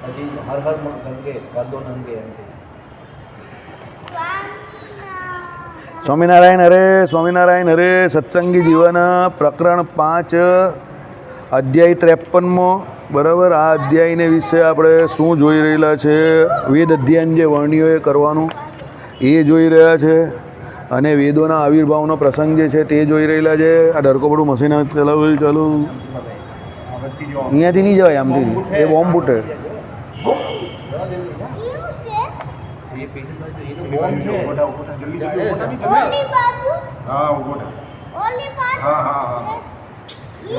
હજી હર હર ગંગે ગાદો નંગે એમ કે સ્વામિનારાયણ હરે સ્વામિનારાયણ હરે. સત્સંગી જીવન પ્રકરણ 5 અધ્યાય 53. બરાબર. આ અધ્યાયને વિશે આપણે શું જોઈ રહેલા છે? વેદ અધ્યયન જે વર્ણિયોએ કરવાનું એ જોઈ રહ્યા છે, અને વેદોના આવિર્ભાવનો પ્રસંગ જે છે તે જોઈ રહેલા છે. આ ડરકોપડું મશીન ચલાવ્યું ચાલુ અહીંયાથી નહીં જવાય, આમથી નહીં. એ બોમ્બ ફૂટે. ये पेज में तो ये तो बॉम्ब है ओटा ओटा जल्दी जल्दी ओटा नहीं ओली बाबू हां ओटा ओली बाबू हां हां हां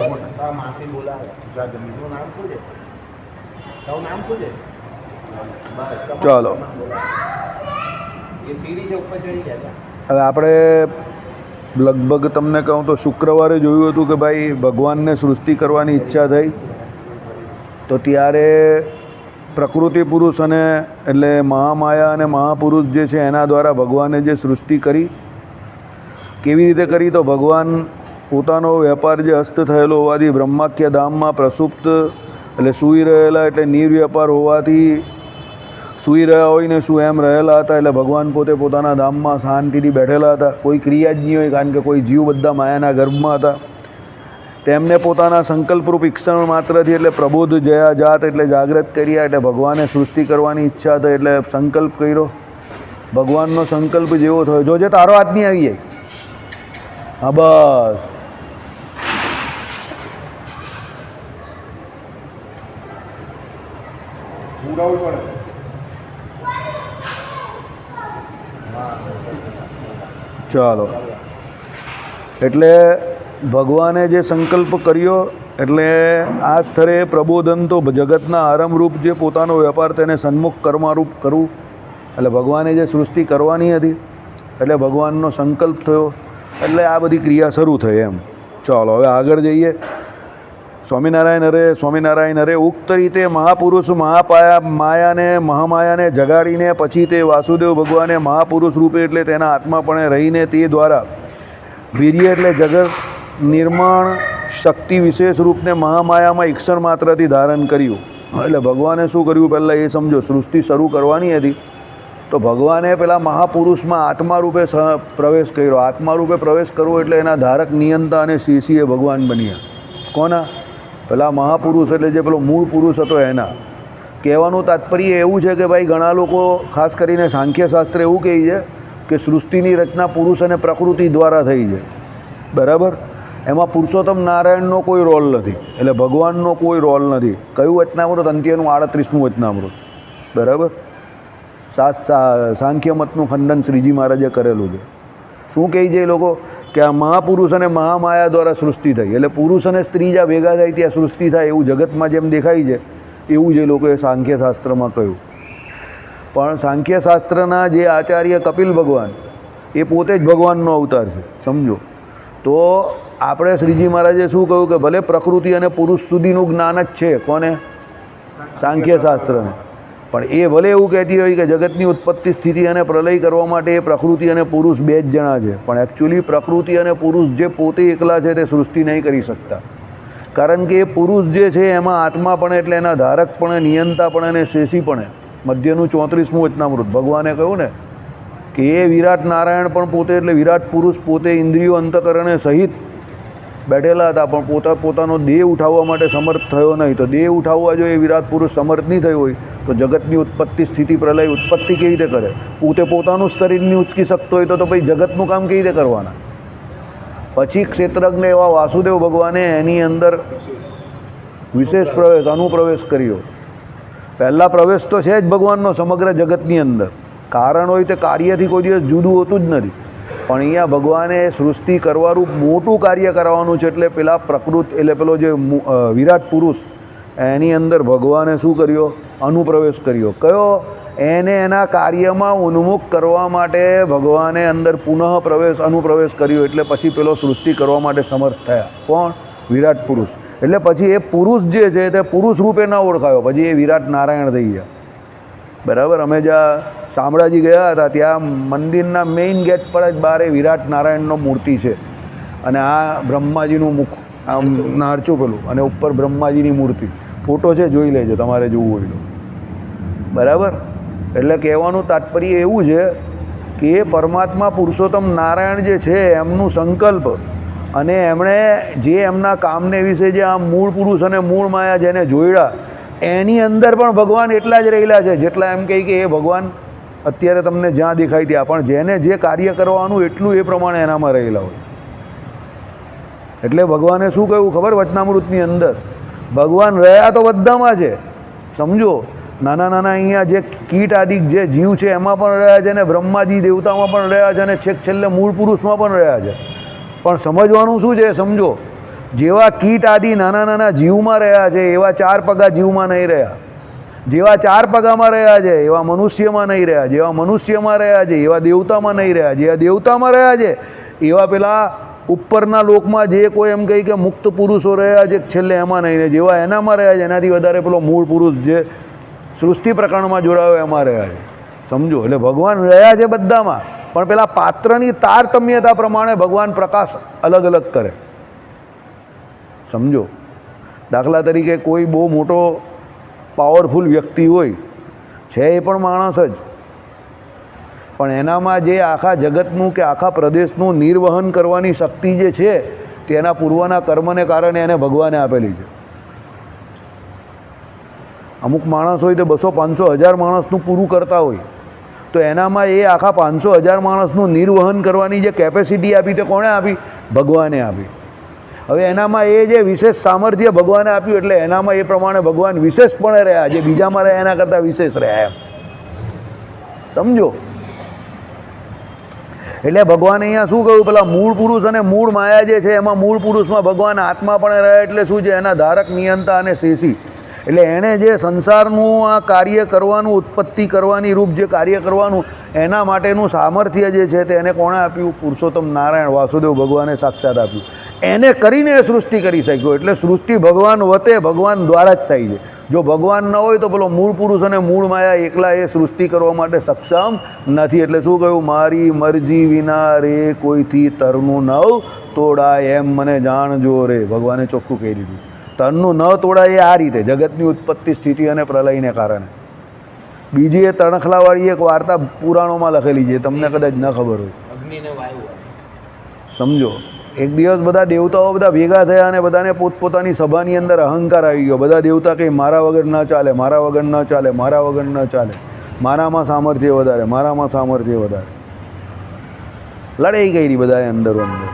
ओटा ता मासी बोला जा जल्दी तो नाम શું છે તારું નામ શું છે? બસ ચાલો ये सीढ़ी से ऊपर चढ़ी ગયા था. હવે આપણે લગભગ તમને કહું તો શુક્રવારે જોયું હતું કે ભાઈ ભગવાનને સૃષ્ટિ કરવાની ઈચ્છા થઈ, તો ત્યારે પ્રકૃતિ પુરુષ અને એટલે મહામાયા અને મહાપુરુષ જે છે એના દ્વારા ભગવાને જે સૃષ્ટિ કરી, કેવી રીતે કરી? તો ભગવાન પોતાનો વેપાર જે હસ્ત થયેલો હોવાથી બ્રહ્માખ્ય ધામમાં પ્રસુપ્ત એટલે સૂઈ રહેલા, એટલે નિર્વ્યાપાર હોવાથી સૂઈ રહ્યા હોય ને શું એમ રહેલા હતા. એટલે ભગવાન પોતે પોતાના ધામમાં શાંતિથી બેઠેલા હતા. કોઈ ક્રિયા જ નહીં હોય, કારણ કે કોઈ જીવ બધા માયાના ગર્ભમાં હતા. તેમને પોતાના સંકલ્પરૂપ ઈક્ષણ માત્રથી એટલે પ્રબોધ જયા જાત એટલે જાગ્રત કર્યા. એટલે ભગવાને સૃષ્ટિ કરવાની ઈચ્છા થઈ, એટલે સંકલ્પ કર્યો. ભગવાનનો સંકલ્પ જેવો થયો, જોજે તારો હાથ નહીં આવી જાય. હા બસ. ચાલો, એટલે ભગવાને જે સંકલ્પ કર્યો, એટલે આ સ્થળે પ્રબોધન તો જગતના આરંભરૂપ જે પોતાનો વેપાર તેને સન્મુખ કર્મારૂપ કરવું. એટલે ભગવાને જે સૃષ્ટિ કરવાની હતી, એટલે ભગવાનનો સંકલ્પ થયો, એટલે આ બધી ક્રિયા શરૂ થઈ એમ. ચાલો હવે આગળ જઈએ. સ્વામિનારાયણ હરે સ્વામિનારાયણ હરે. ઉક્ત રીતે મહાપુરુષ માયાને મહામાયાને જગાડીને પછી તે વાસુદેવ ભગવાને મહાપુરુષ રૂપે એટલે તેના આત્માપણે રહીને તે દ્વારા વીર્ય એટલે જગત નિર્માણ શક્તિ વિશેષ રૂપને મહામાયામાં ઈક્ષણ માત્રથી ધારણ કર્યું. એટલે ભગવાને શું કર્યું પહેલાં એ સમજો. સૃષ્ટિ શરૂ કરવાની હતી તો ભગવાને પેલા મહાપુરુષમાં આત્મા રૂપે પ્રવેશ કર્યો. આત્મા રૂપે પ્રવેશ કરવો એટલે એના ધારક નિયંતા અને શીશીએ ભગવાન બન્યા. કોના? પેલા મહાપુરુષ એટલે જે પેલો મૂળ પુરુષ હતો એના. કહેવાનું તાત્પર્ય એવું છે કે ભાઈ ઘણા લોકો ખાસ કરીને સાંખ્યશાસ્ત્ર એવું કહે છે કે સૃષ્ટિની રચના પુરુષ અને પ્રકૃતિ દ્વારા થઈ છે. બરાબર. એમાં પુરુષોત્તમ નારાયણનો કોઈ રોલ નથી, એટલે ભગવાનનો કોઈ રોલ નથી. કયું વચનામૃત? અંત્યનું 38મું વચનામૃત. બરાબર. સાંખ્ય મતનું ખંડન શ્રીજી મહારાજે કરેલું છે. શું કહે છે એ લોકો? કે આ મહાપુરુષ અને મહામાયા દ્વારા સૃષ્ટિ થઈ, એટલે પુરુષ અને સ્ત્રી જ્યાં ભેગા થાય ત્યાં સૃષ્ટિ થાય, એવું જગતમાં જેમ દેખાય છે એવું જ એ લોકોએ સાંખ્યશાસ્ત્રમાં કહ્યું. પણ સાંખ્યશાસ્ત્રના જે આચાર્ય કપિલ ભગવાન એ પોતે જ ભગવાનનો અવતાર છે, સમજો. તો આપણે શ્રીજી મહારાજે શું કહ્યું કે ભલે પ્રકૃતિ અને પુરુષ સુધીનું જ્ઞાન જ છે કોને? સાંખ્યશાસ્ત્રને. પણ એ ભલે એવું કહેતી હોય કે જગતની ઉત્પત્તિ સ્થિતિ અને પ્રલય કરવા માટે એ પ્રકૃતિ અને પુરુષ બે જ જણા છે, પણ એકચ્યુઅલી પ્રકૃતિ અને પુરુષ જે પોતે એકલા છે તે સૃષ્ટિ નહીં કરી શકતા. કારણ કે એ પુરુષ જે છે એમાં આત્મા પણ એટલે એના ધારક પણ, નિયંતા પણ અને શેષી પણ. મધ્યનું 34મું વચનામૃત ભગવાને કહ્યું ને કે એ વિરાટ નારાયણ પણ પોતે એટલે વિરાટ પુરુષ પોતે ઇન્દ્રિયો અંતકરણે સહિત બેઠેલા હતા, પણ પોતાનો દેહ ઉઠાવવા માટે સમર્થ થયો નહીં. તો દેહ ઉઠાવવા જો એ વિરાટ પુરુષ સમર્થ નહીં થયો હોય તો જગતની ઉત્પત્તિ સ્થિતિ પ્રલય ઉત્પત્તિ કેવી રીતે કરે? પોતે પોતાનું શરીરની ઉચકી શકતો હોય તો પછી જગતનું કામ કેવી રીતે કરવાના? પછી ક્ષેત્રજ્ઞ એવા વાસુદેવ ભગવાને એની અંદર વિશેષ પ્રવેશ અનુપ્રવેશ કર્યો. પહેલાં પ્રવેશ તો છે જ ભગવાનનો સમગ્ર જગતની અંદર. કારણ હોય તે કાર્યથી કોઈ દિવસ જુદું હોતું જ નથી. પણ અહીંયા ભગવાને સૃષ્ટિ કરવાનું મોટું કાર્ય કરવાનું છે, એટલે પેલા પ્રકૃતિ એટલે પેલો જે વિરાટ પુરુષ એની અંદર ભગવાને શું કર્યો? અનુપ્રવેશ કર્યો. કયો? એને એના કાર્યમાં ઉન્મુખ કરવા માટે ભગવાને અંદર પુનઃ અનુપ્રવેશ કર્યો. એટલે પછી પેલો સૃષ્ટિ કરવા માટે સમર્થ થયા. કોણ? વિરાટ પુરુષ. એટલે પછી એ પુરુષ જે છે તે પુરુષ રૂપે ન ઓળખાયો, પછી એ વિરાટ નારાયણ થઈ ગયા. બરાબર. અમે જ્યાં શામળાજી ગયા હતા ત્યાં મંદિરના મેઇન ગેટ પર જ બહાર વિરાટ નારાયણનો મૂર્તિ છે, અને આ બ્રહ્માજીનું મુખ આમ નારચું પેલું, અને ઉપર બ્રહ્માજીની મૂર્તિ. ફોટો છે, જોઈ લેજો તમારે જોવું હોય તો. બરાબર. એટલે કહેવાનું તાત્પર્ય એવું છે કે એ પરમાત્મા પુરુષોત્તમ નારાયણ જે છે એમનું સંકલ્પ અને એમણે જે એમના કામને વિશે જે આ મૂળ પુરુષ અને મૂળ માયા જેને જોડ્યા એની અંદર પણ ભગવાન એટલા જ રહેલા છે જેટલા એમ કહે કે એ ભગવાન અત્યારે તમને જ્યાં દેખાય ત્યાં, પણ જેને જે કાર્ય કરવાનું એટલું એ પ્રમાણે એનામાં રહેલા હોય. એટલે ભગવાને શું કહ્યું ખબર વચનામૃતની અંદર? ભગવાન રહ્યા તો બધામાં છે, સમજો. નાના નાના અહીંયા જે કીટ આદિ જે જીવ છે એમાં પણ રહ્યા છે ને બ્રહ્માજી દેવતામાં પણ રહ્યા છે અને છેક છેલ્લે મૂળ પુરુષમાં પણ રહ્યા છે. પણ સમજવાનું શું છે સમજો, જેવા કીટ આદિ નાના નાના જીવમાં રહ્યા છે એવા ચાર પગા જીવમાં નહીં રહ્યા. જેવા ચાર પગામાં રહ્યા છે એવા મનુષ્યમાં નહીં રહ્યા. જેવા મનુષ્યમાં રહ્યા છે એવા દેવતામાં નહીં રહ્યા. જેવા દેવતામાં રહ્યા છે એવા પેલા ઉપરના લોકમાં જે કોઈ એમ કહી કે મુક્ત પુરુષો રહ્યા છે છેલ્લે એમાં નહીં. જેવા એનામાં રહ્યા છે એનાથી વધારે પેલો મૂળ પુરુષ જે સૃષ્ટિ પ્રકરણમાં જોડાયો એમાં રહ્યા છે, સમજો. એટલે ભગવાન રહ્યા છે બધામાં, પણ પેલા પાત્રની તારતમ્યતા પ્રમાણે ભગવાન પ્રકાશ અલગ અલગ કરે, સમજો. દાખલા તરીકે કોઈ બહુ મોટો પાવરફુલ વ્યક્તિ હોય છે, એ પણ માણસ જ, પણ એનામાં જે આખા જગતનું કે આખા પ્રદેશનું નિર્વહન કરવાની શક્તિ જે છે તેના પૂર્વના કર્મને કારણે એને ભગવાને આપેલી છે. અમુક માણસ હોય તો 200, 500, 1000 માણસનું પૂરું કરતા હોય, તો એનામાં એ આખા 500, 1000 માણસનું નિર્વહન કરવાની જે કેપેસિટી આપી તે કોણે આપી? ભગવાને આપી. હવે એનામાં એ જે વિશેષ સામર્થ્ય ભગવાને આપ્યું એટલે એનામાં એ પ્રમાણે ભગવાન વિશેષપણે રહ્યા, જે બીજામાં રહ્યા એના કરતાં વિશેષ રહ્યા, એમ સમજો. એટલે ભગવાને અહીંયા શું કહ્યું? પેલા મૂળ પુરુષ અને મૂળ માયા જે છે એમાં મૂળ પુરુષમાં ભગવાન આત્મા પણ રહ્યા, એટલે શું છે? એના ધારક, નિયંતા અને શેષી. એટલે એણે જે સંસારનું આ કાર્ય કરવાનું, ઉત્પત્તિ કરવાની રૂપ જે કાર્ય કરવાનું એના માટેનું સામર્થ્ય જે છે તે એને કોણે આપ્યું? પુરુષોત્તમ નારાયણ વાસુદેવ ભગવાને સાક્ષાત આપ્યું. એને કરીને એ સૃષ્ટિ કરી શક્યો. એટલે સૃષ્ટિ ભગવાન વતે ભગવાન દ્વારા જ થાય છે. જો ભગવાન ન હોય તો પેલો મૂળ પુરુષ અને મૂળ માયા એકલા એ સૃષ્ટિ કરવા માટે સક્ષમ નથી. એટલે શું કહ્યું? મારી મરજી વિના રે કોઈથી તરનું નવ તોડાય એમ મને જાણજો રે. ભગવાને ચોખ્ખું કહી દીધું. તનનું ન તોડાય એ આ રીતે જગતની ઉત્પત્તિ, સ્થિતિ અને પ્રલયને કારણે. બીજી એ તણખલાવાળી એક વાર્તા પુરાણોમાં લખેલી છે, તમને કદાચ ન ખબર હોય. અગ્નિને વાયુ, સમજો. એક દિવસ બધા દેવતાઓ બધા ભેગા થયા અને બધાને પોતપોતાની સભાની અંદર અહંકાર આવી ગયો. બધા દેવતા કંઈ મારા વગર ન ચાલે, મારા વગર ન ચાલે, મારા વગર ન ચાલે, મારામાં સામર્થ્ય વધારે, મારામાં સામર્થ્ય વધારે. લડાઈ કરી બધાએ અંદરો અંદર.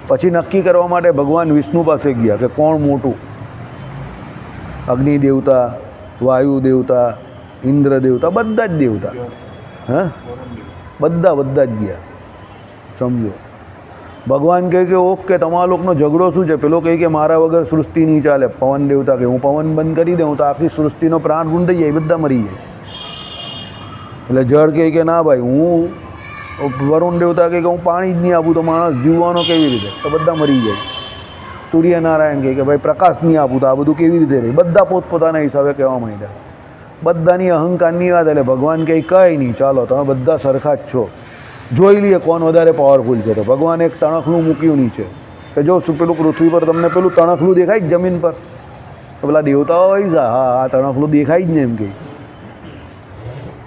પછી નક્કી કરવા માટે ભગવાન વિષ્ણુ પાસે ગયા કે કોણ મોટું. અગ્નિ દેવતા, વાયુ દેવતા, ઇન્દ્ર દેવતા, બધા જ દેવતા, હા બધા જ ગયા, સમજો. ભગવાન કહે કે ઓકે, તમારા લોકોનો ઝઘડો શું છે? પેલો કહે કે મારા વગર સૃષ્ટિ નહીં ચાલે. પવન દેવતા કે હું પવન બંધ કરી દઉં તો આખી સૃષ્ટિનો પ્રાણ ગુણ થઈ જાય, બધા મરી જાય. એટલે જળ કહે કે ના ભાઈ, હું વરુણ દેવતા કહે કે હું પાણી જ નહીં આપું તો માણસ જીવવાનો કેવી રીતે? તો બધા મરી જાય. સૂર્યનારાયણ કહે કે ભાઈ પ્રકાશ નહીં આપું તો આ બધું કેવી રીતે રહે? બધા પોતપોતાના હિસાબે કહેવા માંડ્યા. બધાની અહંકારની વાત. એટલે ભગવાન કહે કંઈ નહીં, ચાલો તમે બધા સરખા જ છો, જોઈ લઈએ કોણ વધારે પાવરફુલ છે. તો ભગવાન એક તણખલું મૂક્યું નીચે કે જો પેલું પૃથ્વી પર તમને પેલું તણખલું દેખાય જ જમીન પર? તો પેલા દેવતાઓ હોય છે, હા હા તણખલું દેખાય જ ને, એમ કહે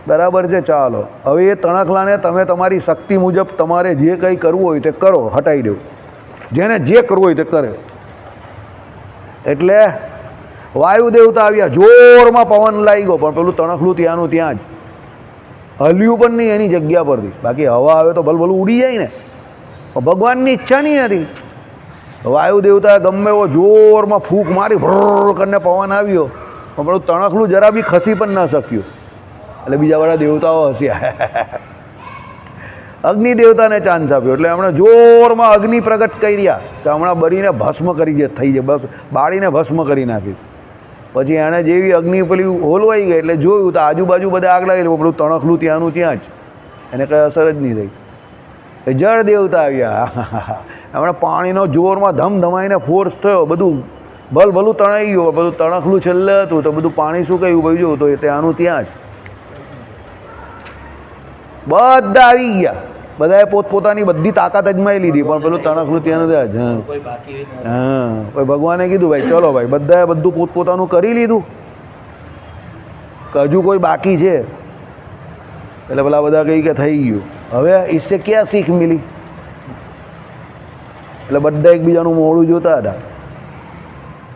બરાબર છે, ચાલો હવે એ તણખલાને તમે તમારી શક્તિ મુજબ તમારે જે કંઈ કરવું હોય તે કરો, હટાવી દો. જેને જે કરવું હોય તે કરે. એટલે વાયુ દેવતા આવ્યા, જોરમાં પવન લાગી ગયો, પણ પેલું તણખલું ત્યાંનું ત્યાં જ હલ્યું પણ નહીં એની જગ્યા પરથી. બાકી હવા આવે તો ભલભલું ઉડી જાય ને, ભગવાનની ઈચ્છા નહીં હતી. વાયુ દેવતા ગમે એવો જોરમાં ફૂંક મારી, ભર કરીને પવન આવ્યો, પણ પેલું તણખલું જરા બી ખસી પણ ન શક્યું. એટલે બીજાવાળા દેવતાઓ હસ્યા. અગ્નિ દેવતાને ચાન્સ આપ્યો એટલે હમણાં જોરમાં અગ્નિ પ્રગટ કર્યા કે હમણાં બળીને ભસ્મ કરી થઈ જાય, બસ બાળીને ભસ્મ કરી નાખીશ. પછી એણે જેવી અગ્નિ પેલી હોલવાઈ ગઈ એટલે જોયું તો આજુબાજુ બધા આગ લાગેલી, પેલું તણખલું ત્યાંનું ત્યાં જ, એને કંઈ અસર જ નહીં થઈ. એ જળ દેવતા આવ્યા, હમણાં પાણીનો જોરમાં ધમધમાઈને ફોર્સ થયો, બધું ભલભલું તણાઈ ગયું. બધું તણખલું છેલ્લે હતું તો બધું પાણી શું કહ્યું ભાઈ જો, તો એ ત્યાંનું ત્યાં જ બધા આવી ગયા. બધાએ પોતપોતાની બધી તાકાત અજમાઈ લીધી, પણ પેલું તણખલું ત્યાં જ. હા, ભગવાને કીધું ભાઈ ચલો ભાઈ, બધાએ બધું પોતપોતાનું કરી લીધું. કે હજુ કોઈ બાકી છે? એટલે પેલા બધા કહી કે થઈ ગયું. હવે इससे क्या सीख मिली? એટલે બધા એકબીજાનું મોડું જોતા હતા,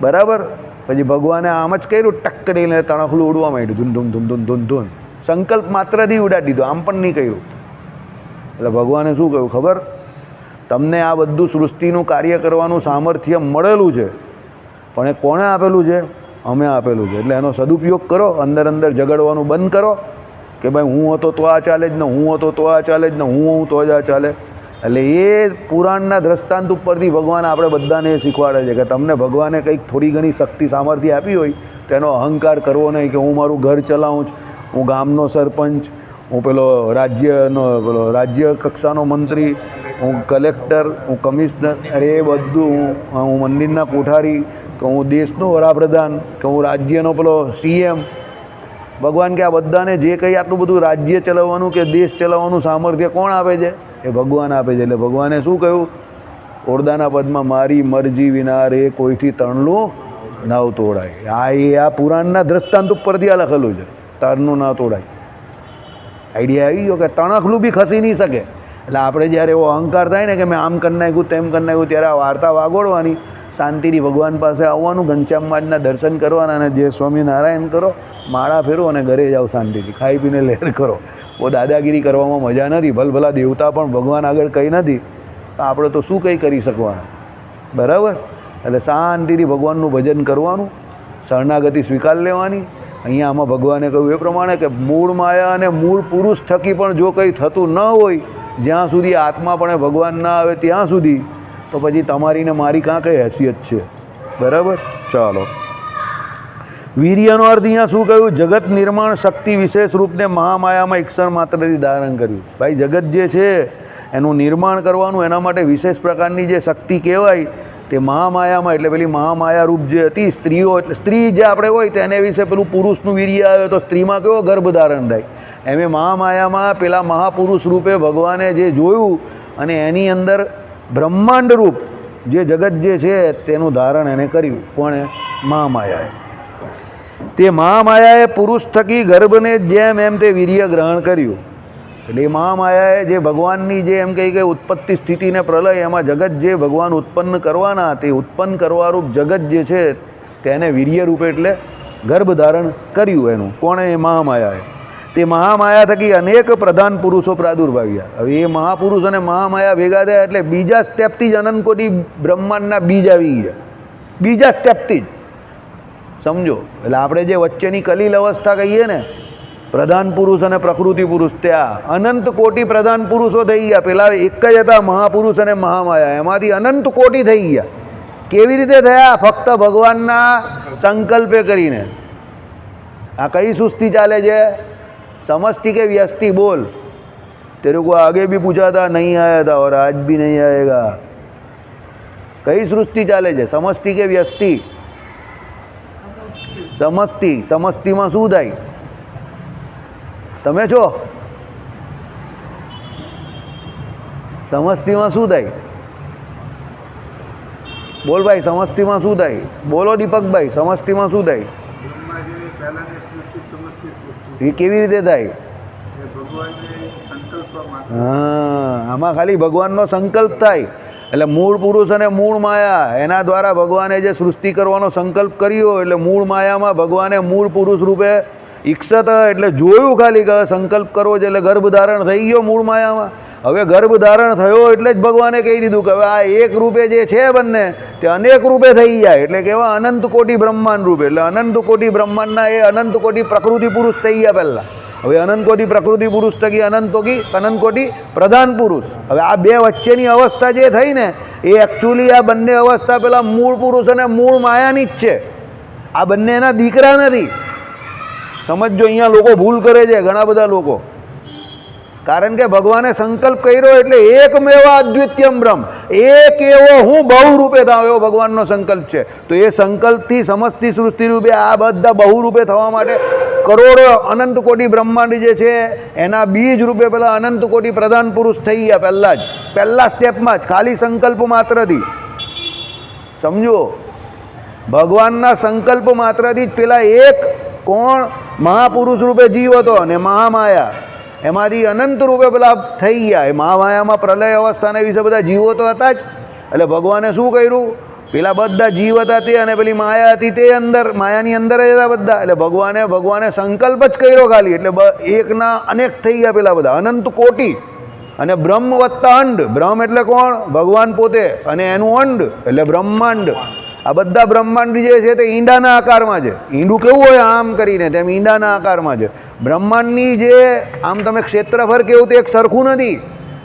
બરાબર. પછી ભગવાને આમ જ કર્યું, ટક્કડીને તણખલું ઉડવા માંડ્યું, ધૂન ધૂન ધૂન ધૂન ધૂન ધૂન. સંકલ્પ માત્રથી ઉડાડી દીધો, આમ પણ નહીં કર્યું. એટલે ભગવાને શું કહ્યું ખબર? તમને આ બધું સૃષ્ટિનું કાર્ય કરવાનું સામર્થ્ય મળેલું છે, પણ એ કોણે આપેલું છે? અમે આપેલું છે. એટલે એનો સદુપયોગ કરો, અંદર અંદર ઝઘડવાનું બંધ કરો કે ભાઈ હું હતો તો આ ચાલે જ ને, હું હતો તો આ ચાલે જ ને, હું તો જ આ ચાલે. એટલે એ પુરાણના દ્રષ્ટાંત ઉપરથી ભગવાન આપણે બધાને શીખવાડે છે કે તમને ભગવાને કંઈક થોડી ઘણી શક્તિ સામર્થ્ય આપી હોય તો એનો અહંકાર કરવો નહીં કે હું મારું ઘર ચલાવું છું, હું ગામનો સરપંચ, હું રાજ્ય કક્ષાનો મંત્રી, હું કલેક્ટર, હું કમિશનર, અરે એ બધું હું મંદિરના કોઠારી, કે હું દેશનો વડાપ્રધાન, કે હું રાજ્યનો CM. ભગવાન કે આ બધાને જે કંઈ આટલું બધું રાજ્ય ચલાવવાનું કે દેશ ચલાવવાનું સામર્થ્ય કોણ આપે છે? એ ભગવાન આપે છે. એટલે ભગવાને શું કહ્યું? ઓરદાના પદમાં મારી મરજી વિના રે કોઈથી તણલું નાવ તોડાય. આ પુરાણના દ્રષ્ટાંત ઉપરથી આ લખેલું છે, તરનું ના તોડાય. આઈડિયા આવી ગયો કે તણખલું બી ખસી નહીં શકે. એટલે આપણે જ્યારે એવો અહંકાર થાય ને કે મેં આમ કરી નાખ્યું તેમ કરી નાખ્યું, ત્યારે આ વાર્તા વાગોળવાની, શાંતિથી ભગવાન પાસે આવવાનું, ઘનશ્યામ મહારાજના દર્શન કરવાના અને જય સ્વામિનારાયણ કરો, માળા ફેરો અને ઘરે જાઓ શાંતિથી, ખાઈ પીને લહેર કરો. બહુ દાદાગીરી કરવામાં મજા નથી. ભલભલા દેવતા પણ ભગવાન આગળ કંઈ નથી, તો આપણે તો શું કંઈ કરી શકવાના, બરાબર. એટલે શાંતિથી ભગવાનનું ભજન કરવાનું, શરણાગતિ સ્વીકાર લેવાની. અહીંયા આમાં ભગવાને કહ્યું એ પ્રમાણે કે મૂળ માયા અને મૂળ પુરુષ થકી પણ જો કંઈ થતું ન હોય, જ્યાં સુધી આત્મા પણ ભગવાન ના આવે ત્યાં સુધી, તો પછી તમારી ને મારી કાં કઈ હેસિયત છે, બરાબર. ચાલો, વીર્યનો અર્થ અહીંયા શું કહ્યું? જગત નિર્માણ શક્તિ વિશેષ રૂપને મહામાયામાં એક ક્ષણ માત્રથી ધારણ કર્યું. ભાઈ જગત જે છે એનું નિર્માણ કરવાનું, એના માટે વિશેષ પ્રકારની જે શક્તિ કહેવાય તે મહામાયામાં, એટલે પેલી મહામાયા રૂપ જે હતી સ્ત્રીઓ, એટલે સ્ત્રી જે આપણે હોય તેને વિશે પેલું પુરુષનું વીર્ય આવે તો સ્ત્રીમાં કેવો ગર્ભ ધારણ થાય, એમ મહામાયામાં પેલા મહાપુરુષ રૂપે ભગવાને જે જોયું અને એની અંદર બ્રહ્માંડ રૂપ જે જગત જે છે તેનું ધારણ એને કર્યું. કોણે? મહામાયાએ. તે મહામાયાએ પુરુષ થકી ગર્ભને જેમ એમ તે વીર્ય ગ્રહણ કર્યું. એટલે મહામાયાએ જે ભગવાનની જે એમ કહી કે ઉત્પત્તિ સ્થિતિને પ્રલય, એમાં જગત જે ભગવાન ઉત્પન્ન કરવાના, તે ઉત્પન્ન કરવારૂપ જગત જે છે તેને વીર્ય રૂપે એટલે ગર્ભ ધારણ કર્યું એનું. કોણે? એ મહામાયાએ. તે મહામાયા થકી અનેક પ્રધાન પુરુષો પ્રાદુર્ભાવ્યા. હવે એ મહાપુરુષ અને મહામાયા ભેગા થયા એટલે બીજા સ્ટેપથી જ અનંતકોટી બ્રહ્માંડના બીજ આવી ગયા, બીજા સ્ટેપથી જ, સમજો. એટલે આપણે જે વચ્ચેની કલીલ અવસ્થા કહીએ ને, પ્રધાન પુરુષ અને પ્રકૃતિ પુરુષ, ત્યાં અનંત કોટી પ્રધાન પુરુષો થઈ ગયા. પેલા એક જ હતા મહાપુરુષ અને મહામાયા, એમાંથી અનંત કોટી થઈ ગયા. કેવી રીતે થયા? ફક્ત ભગવાનના સંકલ્પે કરીને. આ કઈ સૃષ્ટિ ચાલે છે? समष्टि के व्यष्टि बोल. तेरे को आगे भी पूछा था, नहीं आया था और आज भी नहीं आएगा. कई सृष्टि चाले છે? समष्टि के व्यष्टि. समष्टि, समष्टिમાં શું થાય? તમે છો? સમષ્ટિમાં શું થાય? બોલ ભાઈ, સમષ્ટિમાં શું થાય? બોલો દીપકભાઈ, સમષ્ટિમાં શું થાય? એ કેવી રીતે થાય? હા, આમાં ખાલી ભગવાનનો સંકલ્પ થાય. એટલે મૂળ પુરુષ અને મૂળ માયા, એના દ્વારા ભગવાને જે સૃષ્ટિ કરવાનો સંકલ્પ કર્યો, એટલે મૂળ માયામાં ભગવાને મૂળ પુરુષ રૂપે ઈક્ષત, એટલે જોયું ખાલી કે સંકલ્પ કરવો છે, એટલે ગર્ભધારણ થઈ ગયો મૂળ માયામાં. હવે ગર્ભધારણ થયો એટલે જ ભગવાને કહી દીધું કે હવે આ એક રૂપે જે છે બંને તે અનેક રૂપે થઈ જાય. એટલે કેવા અનંત કોટી બ્રહ્માંડ રૂપે, એટલે અનંત કોટી બ્રહ્માંડના એ અનંત કોટી પ્રકૃતિ પુરુષ થઈ ગયા પહેલાં. હવે અનંત કોટી પ્રકૃતિ પુરુષ થકી અનંત કોટી પ્રધાન પુરુષ. હવે આ બે વચ્ચેની અવસ્થા જે થઈ ને, એ એકચ્યુઅલી આ બંને અવસ્થા પેલા મૂળ પુરુષ અને મૂળ માયાની જ છે. આ બંને એના દીકરા નથી. સમજો, અહીંયા લોકો ભૂલ કરે છે, ઘણા બધા લોકો. કારણ કે ભગવાને સંકલ્પ કર્યો એટલે એકમેવ અદ્વિતીયમ બ્રહ્મ, એક એવો હું બહુરૂપે થાવ, એવો ભગવાનનો સંકલ્પ છે. તો એ સંકલ્પથી સમસ્તી સૃષ્ટિ રૂપે આ બધા બહુરૂપે થવા માટે કરોડો અનંત કોટી બ્રહ્માંડ જે છે એના બીજ રૂપે પેલા અનંત કોટી પ્રધાન પુરુષ થઈ ગયા પહેલાં જ, પહેલા સ્ટેપમાં જ, ખાલી સંકલ્પ માત્રથી. સમજો, ભગવાનના સંકલ્પ માત્રથી જ પેલા એક કોણ મહાપુરુષ રૂપે જીવ હતો અને મહામાયા એમાંથી અનંત રૂપે પેલા થઈ ગયા. એ મહામાયામાં પ્રલય અવસ્થાને વિશે બધા જીવો તો હતા જ. એટલે ભગવાને શું કર્યું? પેલા બધા જીવ હતા તે અને પેલી માયા હતી તે અંદર, માયાની અંદર જ હતા બધા. એટલે ભગવાને સંકલ્પ જ કર્યો ખાલી, એટલે એકના અનેક થઈ ગયા પેલા બધા, અનંત કોટી. અને બ્રહ્મ વત્તા અંડ, બ્રહ્મ એટલે કોણ? ભગવાન પોતે, અને એનું અંડ એટલે બ્રહ્માંડ. આ બધા બ્રહ્માંડ જે છે તે ઈંડાના આકારમાં છે. ઈંડું કેવું હોય આમ કરીને, તેમ ઈંડાના આકારમાં છે. બ્રહ્માંડની જે આમ તમે ક્ષેત્રફળ કેવું તે એક સરખું નથી.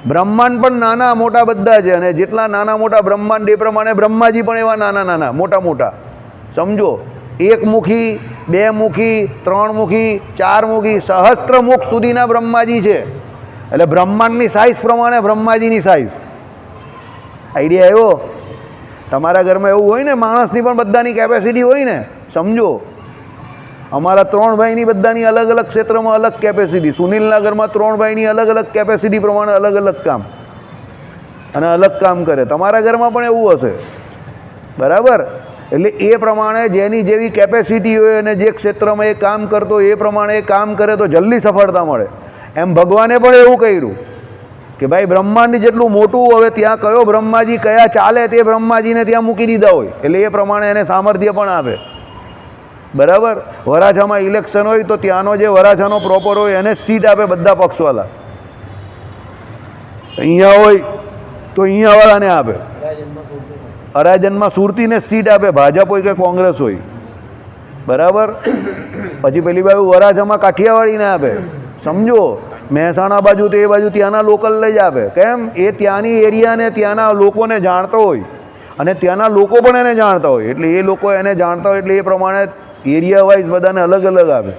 બ્રહ્માંડ પણ નાના મોટા બધા છે, અને જેટલા નાના મોટા બ્રહ્માંડ એ પ્રમાણે બ્રહ્માજી પણ એવા નાના નાના મોટા મોટા. સમજો, એક મુખી, બે મુખી, ત્રણ મુખી, ચાર મુખી, સહસ્ત્ર મુખ સુધીના બ્રહ્માજી છે. એટલે બ્રહ્માંડની સાઇઝ પ્રમાણે બ્રહ્માજીની સાઇઝ. આઈડિયા આવ્યો? તમારા ઘરમાં એવું હોય ને, માણસની પણ બધાની કેપેસિટી હોય ને. સમજો, અમારા 3 ભાઈની બધાની અલગ અલગ ક્ષેત્રમાં અલગ કેપેસિટી. સુનિલના ઘરમાં 3 ભાઈની અલગ અલગ કેપેસિટી પ્રમાણે અલગ અલગ કામ અને અલગ કામ કરે. તમારા ઘરમાં પણ એવું હશે, બરાબર? એટલે એ પ્રમાણે જેની જેવી કેપેસિટી હોય અને જે ક્ષેત્રમાં એ કામ કરતો હોય એ પ્રમાણે એ કામ કરે તો જલ્દી સફળતા મળે. એમ ભગવાને પણ એવું કર્યું કે ભાઈ બ્રહ્માંડ જેટલું મોટું, હવે ત્યાં કયો બ્રહ્માજી કયા ચાલે તે બ્રહ્માજીને ત્યાં મૂકી દીધા હોય. એટલે એ પ્રમાણે એને સામર્થ્ય પણ આપે, બરાબર? વરાછામાં ઇલેક્શન હોય તો ત્યાંનો જે વરાછાનો પ્રોપર હોય એને જ સીટ આપે બધા પક્ષવાળા. અહીંયા હોય તો અહીંયાવાળાને આપે. અરાજનમાં સુરતીને સીટ આપે, ભાજપ હોય કે કોંગ્રેસ હોય, બરાબર? પછી પેલી બાજુ વરાછામાં કાઠિયાવાડીને આપે. સમજો, મહેસાણા બાજુ તો એ બાજુ ત્યાંના લોકલ લઈ જ આપે. કેમ? એ ત્યાંની એરિયાને ત્યાંના લોકોને જાણતો હોય અને ત્યાંના લોકો પણ એને જાણતા હોય. એટલે એ લોકો એને જાણતા હોય એટલે એ પ્રમાણે એરિયા વાઇઝ બધાને અલગ અલગ આપે.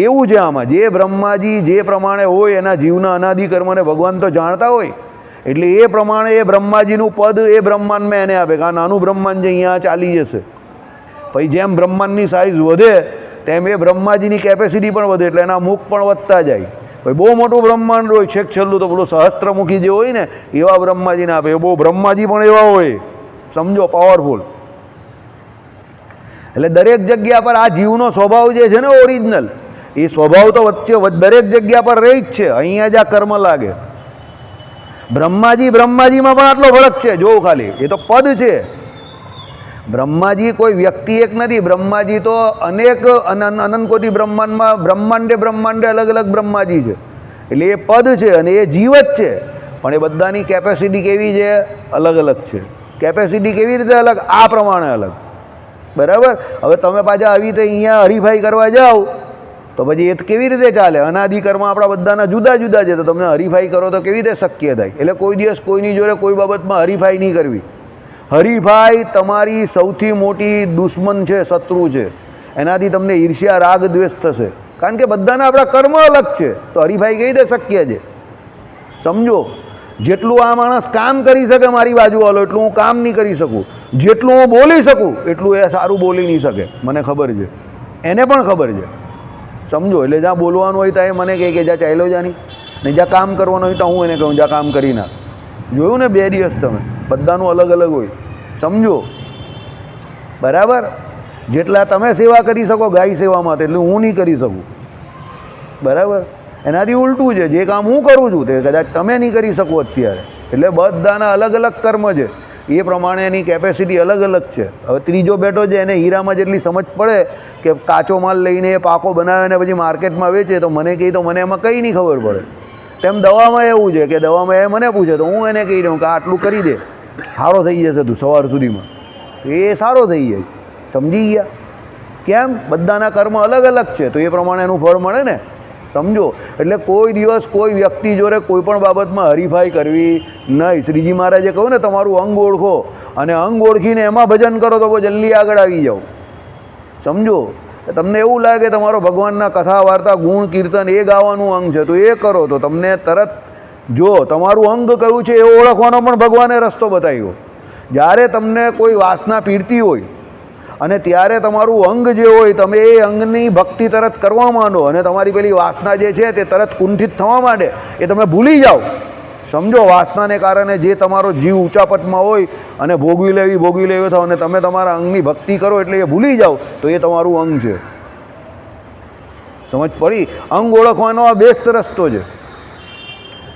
એવું છે આમાં. જે બ્રહ્માજી જે પ્રમાણે હોય એના જીવના અનાદિ કર્મને ભગવાન તો જાણતા હોય, એટલે એ પ્રમાણે એ બ્રહ્માજીનું પદ એ બ્રહ્માંડમાં એને આપે. આ નાનું બ્રહ્માંડ જે અહીંયા ચાલી જશે, પછી જેમ બ્રહ્માંડની સાઇઝ વધે તેમ એ બ્રહ્માજીની કેપેસિટી પણ વધે, એટલે એના મુખ પણ વધતા જાય. ભાઈ બહુ મોટું બ્રહ્માંડ હોય, છેક છેલ્લું તો પેલું સહસ્ત્રમુખી જે હોય ને એવા બ્રહ્માજીને આપે. એ બહુ બ્રહ્માજી પણ એવા હોય, સમજો, પાવરફુલ. એટલે દરેક જગ્યા પર આ જીવનો સ્વભાવ જે છે ને ઓરિજિનલ, એ સ્વભાવ તો વચ્ચે દરેક જગ્યા પર રહી જ છે. અહીંયા જ આ કર્મ લાગે. બ્રહ્માજીમાં પણ આટલો ફરક છે, જોવું ખાલી. એ તો પદ છે. બ્રહ્માજી કોઈ વ્યક્તિ એક નથી. બ્રહ્માજી તો અનેક અનંતકોટી બ્રહ્માંડે અલગ અલગ બ્રહ્માજી છે. એટલે એ પદ છે અને એ જીવ જ છે, પણ એ બધાની કેપેસિટી કેવી છે? અલગ અલગ છે. કેપેસિટી કેવી રીતે અલગ? આ પ્રમાણે અલગ, બરાબર? હવે તમે પાછા આવી રીતે અહીંયા હરીફાઈ કરવા જાઓ તો પછી એ કેવી રીતે ચાલે? અનાદિકર્મ આપણા બધાના જુદા જુદા છે, તો તમને હરીફાઈ કરો તો કેવી રીતે શક્ય થાય? એટલે કોઈ દિવસ કોઈની જોડે કોઈ બાબતમાં હરીફાઈ નહીં કરવી. હરીફાઈ તમારી સૌથી મોટી દુશ્મન છે, શત્રુ છે. એનાથી તમને ઈર્ષ્યા, રાગ, દ્વેષ થશે. કારણ કે બધાના આપણા કર્મ અલગ છે, તો હરીફાઈ કઈ રીતે શક્ય છે? સમજો, જેટલું આ માણસ કામ કરી શકે મારી બાજુવાળો, એટલું હું કામ નહીં કરી શકું. જેટલું હું બોલી શકું એટલું એ સારું બોલી નહીં શકે, મને ખબર છે, એને પણ ખબર છે. સમજો, એટલે જ્યાં બોલવાનું હોય ત્યાં એ મને કહે કે જ્યાં ચાલ્યો જા નહીં, ને જ્યાં કામ કરવાનું હોય તો હું એને કહું જ્યાં કામ કરી નાખ. જોયું ને 2 દિવસ તમે, બધાનું અલગ અલગ હોય. સમજો, બરાબર? જેટલા તમે સેવા કરી શકો ગાય સેવામાં, તેટલું હું નહીં કરી શકું, બરાબર? એનાથી ઉલટું છે, જે કામ હું કરું છું તે કદાચ તમે નહીં કરી શકો અત્યારે. એટલે બધાના અલગ અલગ કર્મ છે, એ પ્રમાણે એની કેપેસિટી અલગ અલગ છે. હવે ત્રીજો બેઠો છે એને હીરામાં જેટલી સમજ પડે કે કાચો માલ લઈને એ પાકો બનાવે ને પછી માર્કેટમાં વેચે, તો મને કહી તો મને એમાં કંઈ નહીં ખબર પડે. તેમ દવામાં એવું છે કે દવામાં એ મને પૂછે તો હું એને કહી દઉં કે આટલું કરી દે, સારો થઈ જશે તું સવાર સુધીમાં, એ સારો થઈ જાય. સમજી ગયા? કેમ? બધાના કર્મ અલગ અલગ છે, તો એ પ્રમાણે એનું ફળ મળે ને. સમજો, એટલે કોઈ દિવસ કોઈ વ્યક્તિ જોડે કોઈ પણ બાબતમાં હરીફાઈ કરવી નહીં. શ્રીજી મહારાજે કહ્યું ને, તમારું અંગ ઓળખો અને અંગ ઓળખીને એમાં ભજન કરો તો બહુ જલ્દી આગળ આવી જાઓ. સમજો, તમને એવું લાગે કે તમારો ભગવાનના કથા વાર્તા ગુણ કીર્તન એ ગાવાનું અંગ છે, તો એ કરો તો તમને તરત જો તમારું અંગ કયું છે એ ઓળખવાનો પણ ભગવાને રસ્તો બતાવ્યો. જ્યારે તમને કોઈ વાસના પીડતી હોય અને ત્યારે તમારું અંગ જે હોય, તમે એ અંગની ભક્તિ તરત કરવા માંડો અને તમારી પેલી વાસના જે છે તે તરત કુંઠિત થવા માંડે, એ તમે ભૂલી જાઓ. સમજો, વાસનાને કારણે જે તમારો જીવ ઊંચાપટમાં હોય અને ભોગવી લેવી થાવ અને તમે તમારા અંગની ભક્તિ કરો એટલે એ ભૂલી જાઓ, તો એ તમારું અંગ છે. સમજ પડી? અંગ ઓળખવાનો આ બેસ્ટ રસ્તો છે.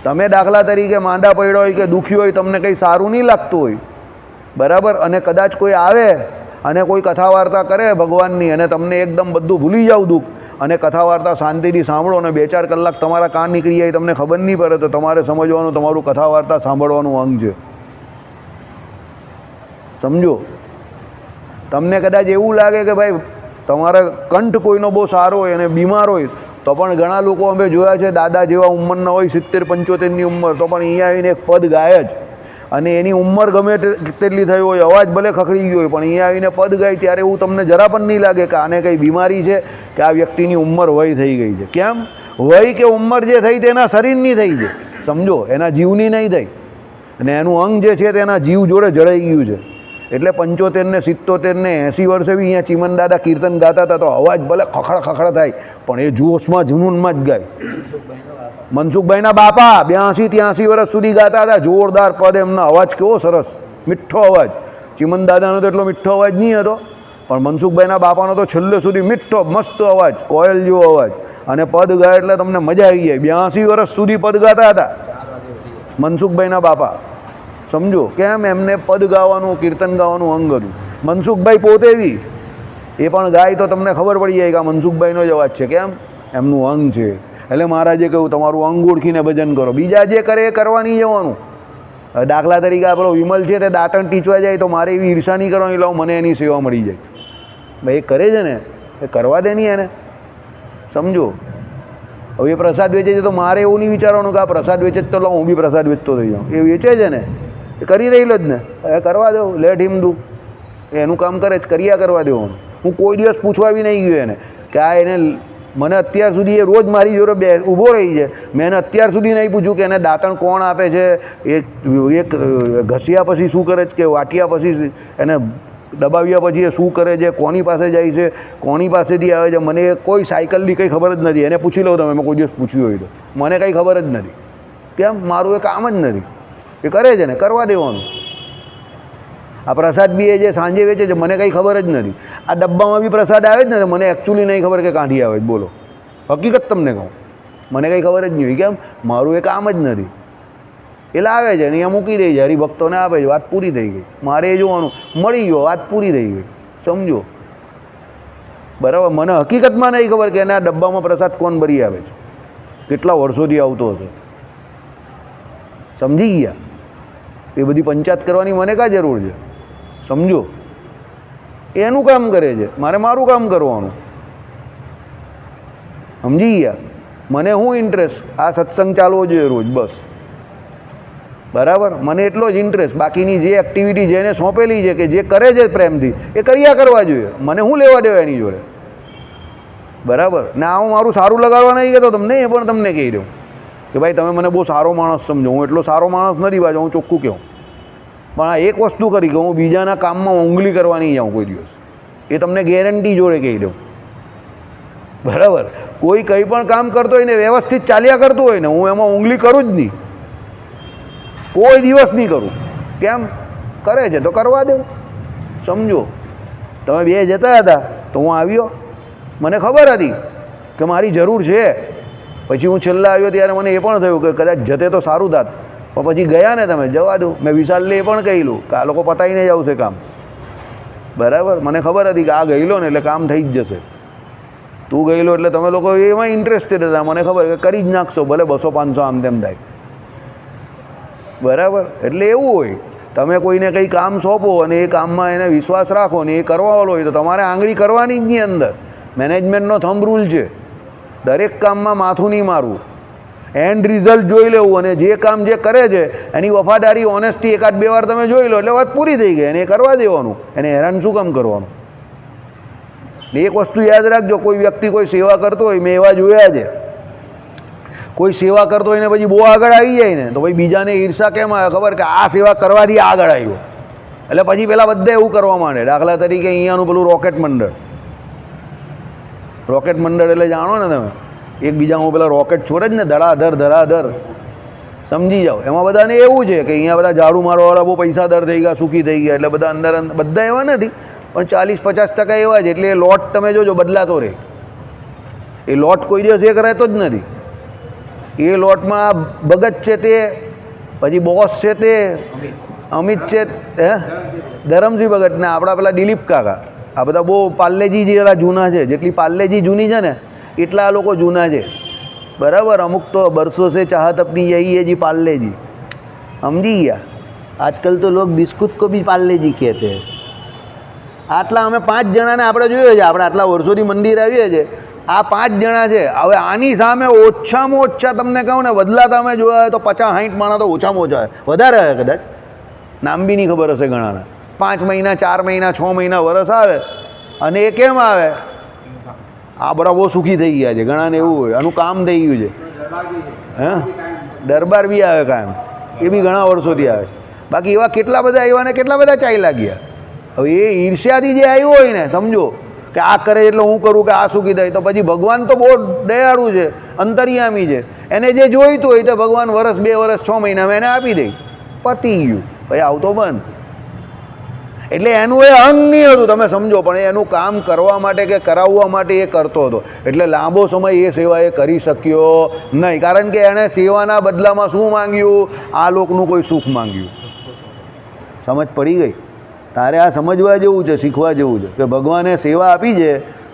તમે દાખલા તરીકે માંદા પડ્યો હોય કે દુઃખી હોય, તમને કંઈ સારું નહીં લાગતું હોય, બરાબર, અને કદાચ કોઈ આવે અને કોઈ કથા વાર્તા કરે ભગવાનની અને તમને એકદમ બધું ભૂલી જાવ દુઃખ, અને કથા વાર્તા શાંતિથી સાંભળો અને 2-4 કલાક તમારા કાન નીકળી જાય તમને ખબર નહીં પડે, તો તમારે સમજવાનું તમારું કથા વાર્તા સાંભળવાનું અંગ છે. સમજો? તમને કદાચ એવું લાગે કે ભાઈ તમારા કંઠ કોઈનો બહુ સારો હોય અને બીમાર હોય, તો પણ ઘણા લોકો અમે જોયા છે દાદા જેવા ઉંમરના હોય, 70-75ની ઉંમર, તો પણ અહીંયા આવીને એક પદ ગાય જ, અને એની ઉંમર ગમે તેટલી થઈ હોય, અવાજ ભલે ખખડી ગયો હોય, પણ અહીંયા આવીને પદ ગાય ત્યારે એવું તમને જરા પણ નહીં લાગે કે આને કંઈ બીમારી છે કે આ વ્યક્તિની ઉંમર વય થઈ ગઈ છે. કેમ? વય કે ઉંમર જે થઈ તેના શરીરની થઈ છે, સમજો, એના જીવની નહીં થઈ, અને એનું અંગ જે છે તેના જીવ જોડે જડાઈ ગયું છે. એટલે 75 ને 70 ને 80 વર્ષે બી અહીંયા ચીમન દાદા કીર્તન ગાતા હતા, તો અવાજ ભલે ખખડ થાય, પણ એ જોશમાં જુનૂનમાં જ ગાય. મનસુખભાઈના બાપા 82-83 વર્ષ સુધી ગાતા હતા, જોરદાર પદ, એમના અવાજ કેવો સરસ, મીઠો અવાજ. ચીમન દાદાનો તો એટલો મીઠો અવાજ નહીં હતો, પણ મનસુખભાઈના બાપાનો તો છેલ્લે સુધી મીઠો મસ્ત અવાજ, કોયલ જેવો અવાજ, અને પદ ગાય એટલે તમને મજા આવી જાય. 82 વર્ષ સુધી પદ ગાતા હતા મનસુખભાઈના બાપા. સમજો? કેમ? એમને પદ ગાવાનું, કીર્તન ગાવાનું અંગ હતું. મનસુખભાઈ પોતે બી એ પણ ગાય તો તમને ખબર પડી જાય કે આ મનસુખભાઈનો જ અવાજ છે. કેમ? એમનું અંગ છે. એટલે મહારાજે કહ્યું તમારું અંગ ઓળખીને ભજન કરો, બીજા જે કરે એ કરવા નહીં જવાનું. દાખલા તરીકે આપણો વિમલ છે તે દાંતણ ટીચવા જાય, તો મારે એવી ઈર્ષા નહીં કરવાની, લાવ મને એની સેવા મળી જાય. ભાઈ એ કરે છે ને, એ કરવા દે નહીં એને. સમજો? હવે એ પ્રસાદ વેચે છે તો મારે એવું નહીં વિચારવાનું કે આ પ્રસાદ વેચે જ તો લાવ હું બી પ્રસાદ વેચતો થઈ જાઉં. એ વેચે છે ને, એ કરી રહેલો જ ને, એ કરવા દો, લેટ હિમ ડુ. એનું કામ કરે જ, કર્યા કરવા દેવાનું. હું કોઈ દિવસ પૂછવા બી નહીં ગયો એને કે આ એને, મને અત્યાર સુધી એ રોજ મારી જોડે ઊભો રહી છે, મેં એને અત્યાર સુધી નહીં પૂછ્યું કે એને દાંતણ કોણ આપે છે, એ ઘસ્યા પછી શું કરે છે, કે વાટિયા પછી એને દબાવ્યા પછી એ શું કરે છે, કોની પાસે જાય છે, કોની પાસેથી આવે છે, મને કોઈ સાયકલની કંઈ ખબર જ નથી. એને પૂછી લો તમે, મેં કોઈ દિવસ પૂછ્યું હોય તો, મને કંઈ ખબર જ નથી. કેમ? મારું એ કામ જ નથી. એ કરે છે ને, કરવા દેવાનું. આ પ્રસાદ બી એ જે સાંજે વેચે છે મને કંઈ ખબર જ નથી. આ ડબ્બામાં બી પ્રસાદ આવે જ ને, મને એકચ્યુઅલી નહીં ખબર કે કાંઠી આવે છે. બોલો, હકીકત તમને કહું, મને કંઈ ખબર જ નહીં હોય. કેમ? મારું એ કામ જ નથી. એ લાવે છે, અહીંયા મૂકી દે છે, હરિભક્તોને આપે છે, વાત પૂરી થઈ ગઈ. મારે એ જોવાનું, મળી ગયો, વાત પૂરી થઈ ગઈ. સમજો? બરાબર? મને હકીકતમાં નહીં ખબર કે એના ડબ્બામાં પ્રસાદ કોણ ભરી આવે છે, કેટલા વર્ષોથી આવતો હશે. સમજી ગયા? એ બધી પંચાયત કરવાની મને કાં જરૂર છે? સમજો? એનું કામ કરે છે, મારે મારું કામ કરવાનું. સમજી ગયા? મને શું ઇન્ટરેસ્ટ? આ સત્સંગ ચાલવો જોઈએ રોજ, બસ. બરાબર? મને એટલો જ ઇન્ટરેસ્ટ. બાકીની જે એક્ટિવિટી જેને સોંપેલી છે કે જે કરે છે પ્રેમથી, એ કર્યા કરવા જોઈએ. મને શું લેવા દેવા એની જોડે? બરાબર? ના, હું મારું સારું લગાડવા નહીં કહેતો તમને, એ પણ તમને કહી દઉં કે ભાઈ તમે મને બહુ સારો માણસ સમજો. હું એટલો સારો માણસ નથી બાજુ, હું ચોખ્ખું કહું. પણ આ એક વસ્તુ કરી કે હું બીજાના કામમાં ઊંગલી કરવા નહીં જાઉં કોઈ દિવસ. એ તમને ગેરંટી જોડે કહી દઉં. બરાબર? કોઈ કંઈ પણ કામ કરતો હોય ને, વ્યવસ્થિત ચાલ્યા કરતું હોય ને, હું એમાં ઊંગલી કરું જ નહીં, કોઈ દિવસ નહીં કરું. કેમ? કરે છે તો કરવા દઉં. સમજો? તમે બે જતા હતા તો હું આવ્યો, મને ખબર હતી કે મારી જરૂર છે. પછી હું છેલ્લા આવ્યો ત્યારે મને એ પણ થયું કે કદાચ જતે તો સારું થાત, પણ પછી ગયા ને તમે, જવા દો. મેં વિશાલને એ પણ કહેલું કે આ લોકો પતાવીને જ આવશે કામ. બરાબર? મને ખબર હતી કે આ ગયેલો ને એટલે કામ થઈ જ જશે. તું ગયેલો એટલે તમે લોકો એમાં ઇન્ટરેસ્ટેડ હતા, મને ખબર કે કરી જ નાખશો, ભલે 200-500 આમ તેમ થાય. બરાબર? એટલે એવું હોય, તમે કોઈને કંઈ કામ સોંપો અને એ કામમાં એને વિશ્વાસ રાખો ને એ કરવાવાળો હોય તો તમારે આંગળી કરવાની જ નહીં. અંદર મેનેજમેન્ટનો થંબ રૂલ છે, દરેક કામમાં માથું નહીં મારવું, એન્ડ રિઝલ્ટ જોઈ લેવું, અને જે કામ જે કરે છે એની વફાદારી, ઓનેસ્ટી 1-2 વાર તમે જોઈ લો એટલે વાત પૂરી થઈ ગઈ. એને એ કરવા દેવાનું, એને હેરાન શું કામ કરવાનું? એક વસ્તુ યાદ રાખજો, કોઈ વ્યક્તિ કોઈ સેવા કરતો હોય, મેં એવા જોયા છે, કોઈ સેવા કરતો હોય ને પછી બહુ આગળ આવી જાય ને, તો ભાઈ બીજાને ઈર્ષા કેમ આવે ખબર? કે આ સેવા કરવાથી આગળ આવ્યો, એટલે પછી પેલા બધા એવું કરવા માંડે. દાખલા તરીકે અહીંયાનું પેલું રોકેટ મંડળ, રોકેટ મંડળ એટલે જાણો ને તમે, એકબીજામાં પેલા રોકેટ છોડે જ ને, ધડાધર. સમજી જાઓ? એમાં બધાને એવું છે કે અહીંયા બધા ઝાડુ મારવાવાળા બહુ પૈસાદાર થઈ ગયા, સુખી થઈ ગયા, એટલે બધા અંદર બધા એવા નથી, પણ 40-50% એવા છે. એટલે લોટ તમે જોજો બદલાતો રહે. એ લોટ કોઈ દિવસ એક રહેતો જ નથી. એ લોટમાં ભગત છે તે, પછી બોસ છે તે, અમિત છે હે ધરમસિંહ ભગત ને આપણા પેલા દિલીપ કાકા, આ બધા બહુ પાલ્લેજી જેવા જૂના છે. જેટલી પાલ્લેજી જૂની છે ને એટલા આ લોકો જૂના છે, બરાબર. અમુક તો બરસો સે ચાહત अपनी यही है जी पाल्लेजी, સમજી ગયા. આજકાલ તો લોગ બિસ્કુટ કો બી પાલ્લેજી કહેતે हैं. આટલા અમે 5 જણાને આપણે જોયો છે, આપણે આટલા વર્ષોથી મંદિર આવીએ છીએ, આ 5 જણા છે. હવે આની સામે ઓછામાં ઓછા તમને કહું ને બદલાતા અમે જોયા હોય તો 50-60 માણસ તો ઓછામાં ઓછા હોય, વધારે હોય કદાચ, નામ બી નહીં ખબર હશે ઘણાના. 5 મહિના 4 મહિના 6 મહિના વરસ આવે, અને એ કેમ આવે? આ બધા બહુ સુખી થઈ ગયા છે ઘણાને, એવું હોય આનું કામ થઈ ગયું છે. હે દરબાર બી આવે કાયમ, એ બી ઘણા વર્ષોથી આવે. બાકી એવા કેટલા બધા આવ્યા ને કેટલા બધા ચાલ્યા ગયા. હવે એ ઈર્ષ્યાથી જે આવ્યું હોય ને, સમજો કે આ કરે એટલે હું કરું કે આ સુખી થાય, તો પછી ભગવાન તો બહુ દયાળુ છે, અંતર્યામી છે. એને જે જોઈતું હોય તો ભગવાન વર્ષ 2 વર્ષ 6 મહિનામાં એને આપી દે, પતી ગયું, ભાઈ આવતો બંધ. એટલે એનું એ અંગ નહીં હતું, તમે સમજો, પણ એનું કામ કરવા માટે કે કરાવવા માટે એ કરતો હતો. એટલે લાંબો સમય એ સેવા એ કરી શક્યો નહીં, કારણ કે એણે સેવાના બદલામાં શું માંગ્યું? આ લોકનું કોઈ સુખ માંગ્યું. સમજ પડી ગઈ? તારે આ સમજવા જેવું છે, શીખવા જેવું છે કે ભગવાને સેવા આપી છે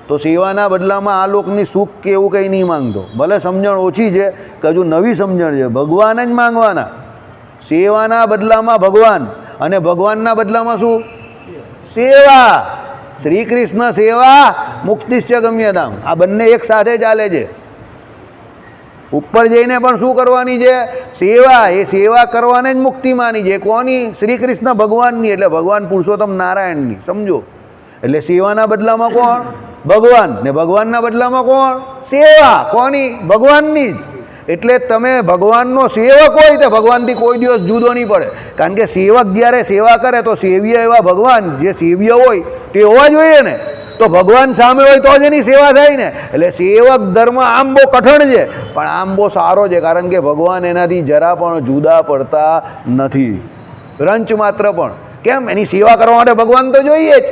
તો સેવાના બદલામાં આ લોકની સુખ કે એવું કંઈ નહીં માંગતો. ભલે સમજણ ઓછી છે કે હજુ નવી સમજણ છે, ભગવાન જ માંગવાના. સેવાના બદલામાં ભગવાન, અને ભગવાનના બદલામાં શું? સેવા. શ્રી કૃષ્ણ સેવા મુક્તિશ્ચ ગમ્યતામ, આ બંને એક સાથે ચાલે છે. ઉપર જઈને પણ શું કરવાની છે? સેવા. એ સેવા કરવાને જ મુક્તિ માની છે. કોની? શ્રી કૃષ્ણ ભગવાનની, એટલે ભગવાન પુરુષોત્તમ નારાયણની, સમજો. એટલે સેવાના બદલામાં કોણ? ભગવાન. ને ભગવાનના બદલામાં કોણ? સેવા. કોની? ભગવાનની જ. એટલે તમે ભગવાનનો સેવક હોય તો ભગવાનથી કોઈ દિવસ જુદો નહીં પડે. કારણ કે સેવક જ્યારે સેવા કરે તો સેવ્ય એવા ભગવાન, જે સેવ્ય હોય તે હોવા જોઈએ ને. તો ભગવાન સામે હોય તો જ એની સેવા થાય ને. એટલે સેવક ધર્મ આમ બહુ કઠણ છે, પણ આમ બહુ સારો છે, કારણ કે ભગવાન એનાથી જરા પણ જુદા પડતા નથી, રંચ માત્ર પણ. કેમ? એની સેવા કરવા માટે ભગવાન તો જોઈએ જ,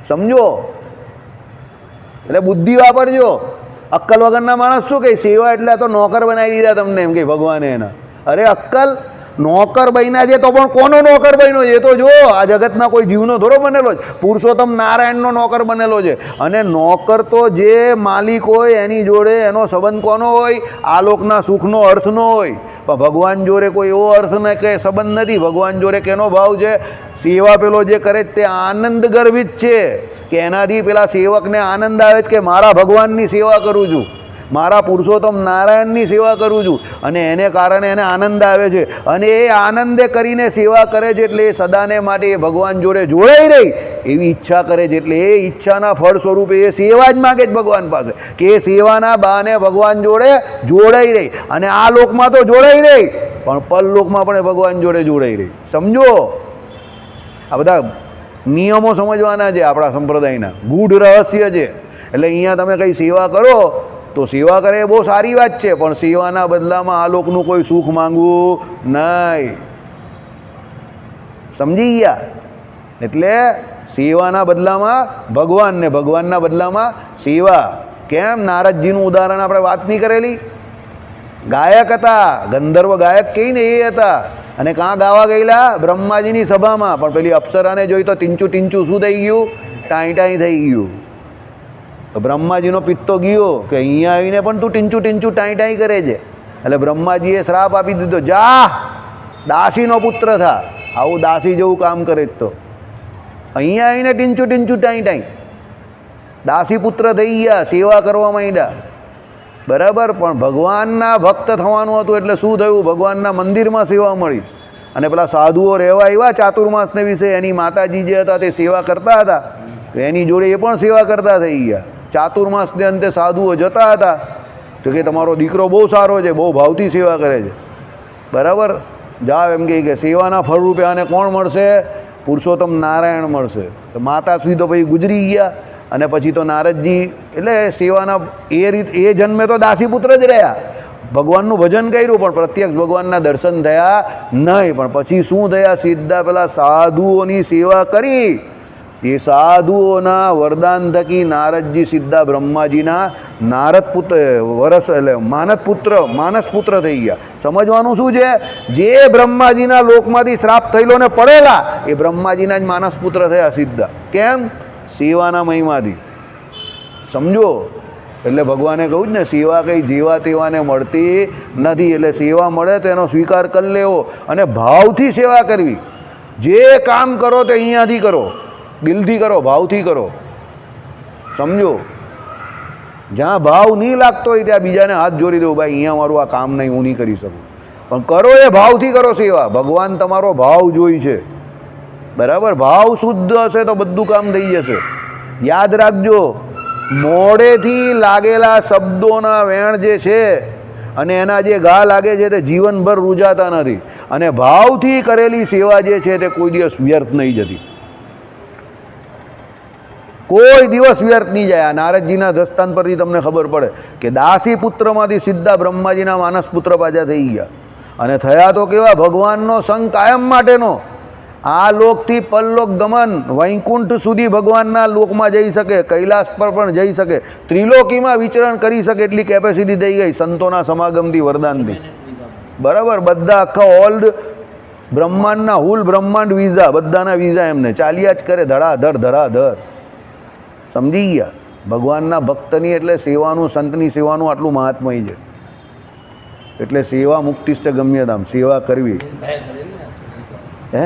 સમજો. એટલે બુદ્ધિ વાપરજો. અક્કલ વગરના માણસ શું કહે? સેવા એટલે તો નોકર બનાવી દીધા તમને, એમ કે ભગવાને એના. અરે અક્કલ, નોકર બન્યા છે તો પણ કોનો નોકર બન્યો છે એ તો જો. આ જગતના કોઈ જીવનો થોડો બનેલો છે, પુરુષોત્તમ નારાયણનો નોકર બનેલો છે. અને નોકર તો જે માલિક હોય એની જોડે એનો સંબંધ કોનો હોય? આ લોકના સુખનો, અર્થનો હોય. પણ ભગવાન જોડે કોઈ એવો અર્થ ને કે સંબંધ નથી. ભગવાન જોડે કેનો ભાવ છે? સેવા પેલો જે કરે તે આનંદ ગર્ભિત છે, કે એનાથી પેલા સેવકને આનંદ આવે છે કે મારા ભગવાનની સેવા કરું છું, મારા પુરુષોત્તમ નારાયણની સેવા કરું છું, અને એને કારણે એને આનંદ આવે છે. અને એ આનંદે કરીને સેવા કરે છે, એટલે એ સદાને માટે એ ભગવાન જોડે જોડાઈ રહી એવી ઈચ્છા કરે છે. એટલે એ ઈચ્છાના ફળ સ્વરૂપે એ સેવા જ માગે છે ભગવાન પાસે, કે એ સેવાના બહાને ભગવાન જોડે જોડાઈ રહી. અને આ લોકમાં તો જોડાઈ રહી, પણ પરલોકમાં પણ એ ભગવાન જોડે જોડાઈ રહી. સમજો, આ બધા નિયમો સમજવાના છે આપણા સંપ્રદાયના, ગૂઢ રહસ્ય છે. એટલે અહીંયા તમે કંઈ સેવા કરો તો સેવા કરે એ બહુ સારી વાત છે, પણ સેવાના બદલામાં આ લોકનું કોઈ સુખ માંગવું નહીં. સમજી ગયા? એટલે સેવાના બદલામાં ભગવાન, ને ભગવાનના બદલામાં સેવા. કેમ? નારદજીનું ઉદાહરણ આપણે વાત નહીં કરેલી? ગાયક હતા, ગંધર્વ ગાયક કહીને એ હતા, અને કાં ગાવા ગયેલા? બ્રહ્માજીની સભામાં. પણ પેલી અપ્સરાને જોઈ તો ટીંચું ટીંચું શું થઈ ગયું? ટાઈ ટાઈ થઈ ગયું. તો બ્રહ્માજીનો પિત્તો ગયો કે અહીંયા આવીને પણ તું ટીંચું ટીંચું ટાઈ ટાઈ કરે છે. એટલે બ્રહ્માજીએ શ્રાપ આપી દીધો, જા દાસીનો પુત્ર થા. આવું દાસી જેવું કામ કરે તો અહીંયા આવીને ટીંચું ટીંચું ટાઈ ટાઈ. દાસી પુત્ર થઈ ગયા, સેવા કરવા માંડ્યા, બરાબર. પણ ભગવાનના ભક્ત થવાનું હતું, એટલે શું થયું? ભગવાનના મંદિરમાં સેવા મળી. અને પેલા સાધુઓ રહેવા આવ્યા ચાતુર્માસને વિશે, એની માતાજી જે હતા તે સેવા કરતા હતા, તો એની જોડે એ પણ સેવા કરતા થઈ ગયા. ચાતુર્માસને અંતે સાધુઓ જતા હતા તો કે તમારો દીકરો બહુ સારો છે, બહુ ભાવથી સેવા કરે છે, બરાબર. જાઓ એમ કે સેવાના ફળરૂપે આને કોણ મળશે? પુરુષોત્તમ નારાયણ મળશે. તો માતાશ્રી તો પછી ગુજરી ગયા, અને પછી તો નારદજી, એટલે સેવાના એ જન્મે તો દાસીપુત્ર જ રહ્યા, ભગવાનનું ભજન કર્યું, પણ પ્રત્યક્ષ ભગવાનના દર્શન થયા નહીં. પણ પછી શું થયા? સીધા પેલા સાધુઓની સેવા કરી એ સાધુઓના વરદાન થકી નારદજી સીધા બ્રહ્માજીના નારદ પુત્ર માનસ પુત્ર થઈ ગયા. સમજવાનું શું છે? જે બ્રહ્માજીના લોકમાંથી શ્રાપ થયેલો ને પડેલા એ બ્રહ્માજીના જ માનસ પુત્ર થયા સીધા. કેમ? સેવાના મહિમાથી. સમજો? એટલે ભગવાને કહ્યું જ ને, સેવા કંઈ જેવા તેવાને મળતી નથી. એટલે સેવા મળે તો એનો સ્વીકાર કરી લેવો અને ભાવથી સેવા કરવી. જે કામ કરો તે અહીંયાથી કરો, દિલથી કરો, ભાવથી કરો. સમજો? જ્યાં ભાવ નહીં લાગતો હોય ત્યાં બીજાને હાથ જોડી દો, ભાઈ અહીંયા મારું આ કામ નહીં, હું નહીં કરી શકું. પણ કરો એ ભાવથી કરો સેવા. ભગવાન તમારો ભાવ જોઈ છે. બરાબર? ભાવ શુદ્ધ હશે તો બધું કામ થઈ જશે. યાદ રાખજો, મોઢેથી લાગેલા શબ્દોના વેણ જે છે અને એના જે ઘા લાગે છે તે જીવનભર રૂજાતા નથી. અને ભાવથી કરેલી સેવા જે છે તે કોઈ દિવસ વ્યર્થ નહીં જતી. કોઈ દિવસ વ્યર્થ નહીં જાય. આ નારદજીના દ્રષ્ટાંત પરથી તમને ખબર પડે કે દાસી પુત્રમાંથી સીધા બ્રહ્માજીના માનસ પુત્ર પાછા થઈ ગયા. અને થયા તો કેવા? ભગવાનનો સંગ કાયમ માટેનો. આ લોકથી પરલોક ગમન, વૈકુંઠ સુધી ભગવાનના લોકમાં જઈ શકે, કૈલાસ પર પણ જઈ શકે, ત્રિલોકીમાં વિચરણ કરી શકે એટલી કેપેસિટી થઈ ગઈ સંતોના સમાગમથી, વરદાનથી. બરાબર? બધા આખા ઓલ્ડ બ્રહ્માંડના હુલ બ્રહ્માંડ વિઝા, બધાના વિઝા એમને ચાલ્યા જ કરે ધડાધડ ધડાધડ. સમજી ગયા? ભગવાનના ભક્તની એટલે સેવાનું, સંતની સેવાનું આટલું મહાત્મય છે. એટલે સેવા મુક્તિશ્ચ ગમ્યતામ, સેવા કરવી. હે,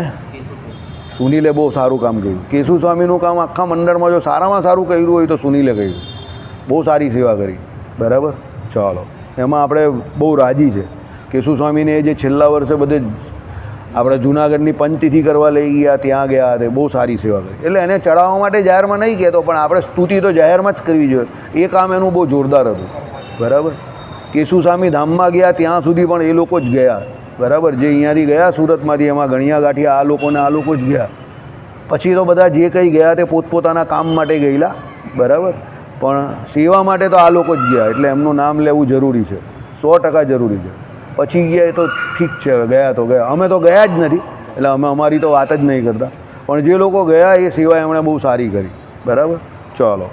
સુનીલે બહુ સારું કામ કર્યું. કેશુ સ્વામીનું કામ આખા મંડળમાં જો સારામાં સારું કર્યું હોય તો સુનીલે કર્યું. બહુ સારી સેવા કરી. બરાબર? ચાલો, એમાં આપણે બહુ રાજી છે. કેશુ સ્વામીને જે છેલ્લા વર્ષે બધે આપણે જૂનાગઢની પંચતિથિ કરવા લઈ ગયા, ત્યાં ગયા તે બહુ સારી સેવા કરી. એટલે એને ચડાવવા માટે જાહેરમાં નહીં કહેતો, પણ આપણે સ્તુતિ તો જાહેરમાં જ કરવી જોઈએ. એ કામ એનું બહુ જોરદાર હતું. બરાબર? કેશુ સ્વામી ધામમાં ગયા ત્યાં સુધી પણ એ લોકો જ ગયા. બરાબર? જે અહીંયાથી ગયા સુરતમાંથી, એમાં ગણ્યા ગાંઠિયા આ લોકોને આ લોકો જ ગયા. પછી તો બધા જે કંઈ ગયા તે પોતપોતાના કામ માટે ગયેલા. બરાબર? પણ સેવા માટે તો આ લોકો જ ગયા. એટલે એમનું નામ લેવું જરૂરી છે, 100% જરૂરી છે. પછી ગયા એ તો ઠીક છે, ગયા તો ગયા. અમે તો ગયા જ નથી, એટલે અમે અમારી તો વાત જ નહીં કરતા. પણ જે લોકો ગયા એ સેવા એમણે બહુ સારી કરી. બરાબર? ચાલો,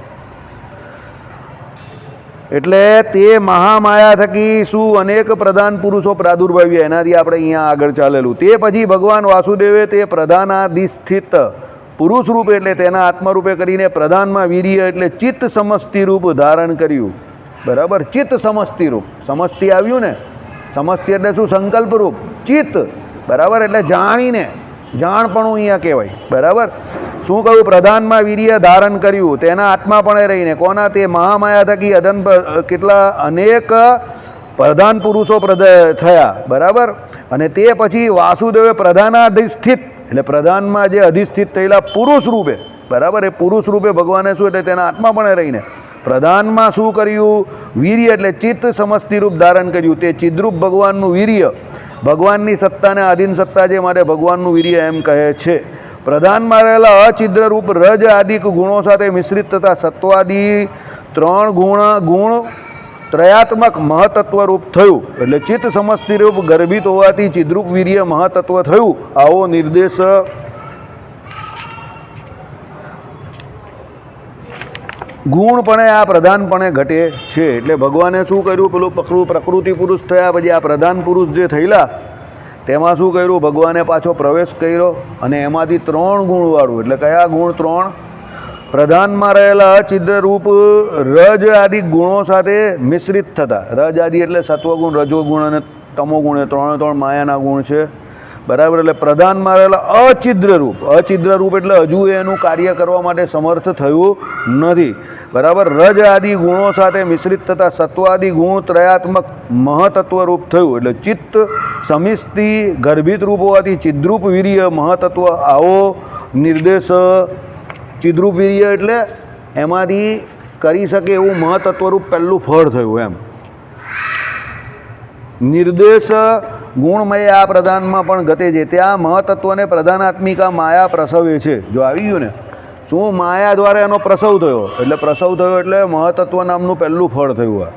એટલે તે મહામાયા થકી શું અનેક પ્રધાન પુરુષો પ્રાદુર્ભાવ્યા, એનાથી આપણે અહીંયા આગળ ચાલેલું. તે પછી ભગવાન વાસુદેવે તે પ્રધાનાધિષ્ઠિત પુરુષ રૂપે એટલે તેના આત્મરૂપે કરીને પ્રધાનમાં વીર્ય એટલે ચિત્ત સમષ્ટિ રૂપ ધારણ કર્યું. બરાબર? ચિત્ત સમષ્ટિ રૂપ. સમષ્ટિ આવ્યું ને? સમષ્ટિ એટલે શું? સંકલ્પ રૂપ. ચિત્ત. બરાબર? એટલે જાણીને, જાણપણું અહીંયા કહેવાય. બરાબર? શું કહ્યું? પ્રધાનમાં વીર્ય ધારણ કર્યું, તેના આત્મા પણ રહીને. કોના? તે મહામાયા થકી અદન કેટલા અનેક પ્રધાન પુરુષો થયા. બરાબર? અને તે પછી વાસુદેવે પ્રધાનાધિષ્ઠિત એટલે પ્રધાનમાં જે અધિષ્ઠિત થયેલા પુરુષ રૂપે. બરાબર? એ પુરુષ રૂપે ભગવાને શું? એટલે તેના આત્મા પણ રહીને પ્રધાનમાં શું કર્યું? વીર્ય એટલે ચિત્ત સમષ્ટિ રૂપ ધારણ કર્યું. તે ચિદ્રૂપ ભગવાનનું વીર્ય, ભગવાનની સત્તાને આધીન સત્તા છે, માટે ભગવાનનું વીર્ય એમ કહે છે. પ્રધાનમાં રહેલા અચિદ્ર રૂપ રજ આદિક ગુણો સાથે મિશ્રિત થતા સત્વાદી 3 ગુણ ત્રયાત્મક મહતત્વ રૂપ થયું. એટલે ચિત્ત સમષ્ટિ રૂપ ગર્ભિત હોવાથી ચિદ્રૂપ વીર્ય મહતત્વ થયું. આવો નિર્દેશ ગુણપણે આ પ્રધાનપણે ઘટે છે. એટલે ભગવાને શું કર્યું? પેલું પ્રકૃતિ પુરુષ થયા પછી આ પ્રધાન પુરુષ જે થયેલા તેમાં શું કર્યું? ભગવાને પાછો પ્રવેશ કર્યો અને એમાંથી 3 ગુણવાળું. એટલે કયા ગુણ? 3. પ્રધાનમાં રહેલા અચિદ્ર રૂપ રજ આદિ ગુણો સાથે મિશ્રિત થતા. રજ આદિ એટલે સત્વગુણ, રજોગુણ અને તમોગુણ, એ 3 માયાના ગુણ છે. બરાબર? એટલે પ્રધાનમાં રહેલા અચિદ્ર રૂપ. અચિદ્ર રૂપ એટલે હજુ એનું કાર્ય કરવા માટે સમર્થ થયું નથી. બરાબર? રજ આદિ ગુણો સાથે મિશ્રિત થતા સત્વાદિ ગુણ ત્રયાત્મક મહતત્વ રૂપ થયું. એટલે ચિત્ત સમિષ્ટિ ગર્ભિત રૂપ હોવાથી ચિદ્રૂપ વીર્ય મહતત્વ. આવો નિર્દેશ ચિદ્રૂપ વીર્ય એટલે એમાંથી કરી શકે એવું મહતત્વરૂપ પહેલું ફળ થયું. એમ નિર્દેશ ગુણમય આ પ્રધાનમાં પણ ગતે છે. ત્યાં મહતત્વને પ્રધાનાત્મિકા માયા પ્રસવે છે. જો આવી ગયું ને, શું? માયા દ્વારા એનો પ્રસવ થયો. એટલે પ્રસવ થયો એટલે મહતત્વ નામનું પહેલું ફળ થયું આ.